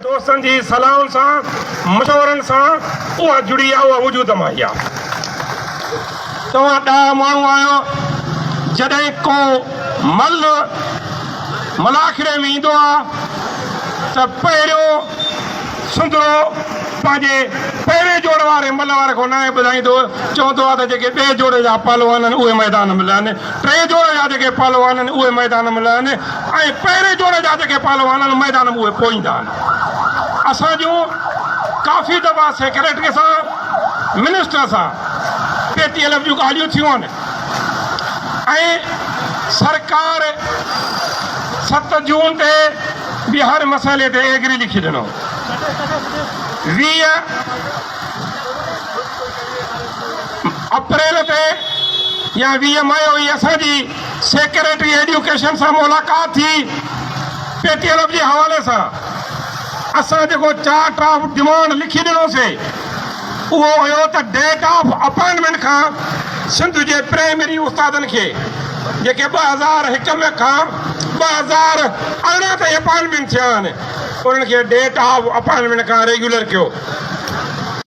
दोस्तनि जी सलाहनि सां मशवरनि सां उहा जुड़ी आहे, उहा वजूद में आई आहे। तव्हां 10 माण्हू आहियो, जॾहिं को मल मलाखिड़े में ईंदो आहे त पहिरियों सुंदरो पंहिंजे पहिरें जोड़ वारे मल वारे खां न ॿुधाईंदो, चवंदो आहे त जेके ॿिए जोड़े जा पहलवान आहिनि उहे मैदान में लहनि, टे जोड़े जा जेके पहलवान आहिनि उहे मैदान में लहनि, ऐं पहिरें जोड़े जा जेके पहलवान आहिनि मैदान में उहे पोईंदा आहिनि। असां जूं काफ़ी दफ़ा सेक्रेटरी सां मिनिस्टर सां PTLF जूं ॻाल्हियूं थियूं आहिनि ऐं सरकार 7 जून ते बि हर मसइले ते एग्री लिखी ॾिनो। 20 अप्रैल ते या 20 मई हुई असांजी सेक्रेटरी एजुकेशन सां मुलाक़ात थी PTLF जे हवाले सां। असां जेको चार्ट ऑफ डिमांड लिखी ॾिनोसीं उहो हुयो त डेट ऑफ अपॉइंटमेंट खां सिंध जे प्राइमरी उस्तादनि खे जेके 2001 में खां 2018 ताईं अपॉइंटमेंट थिया आहिनि उन्हनि खे डेट ऑफ अपॉइंटमेंट खां रेगुलर कयो।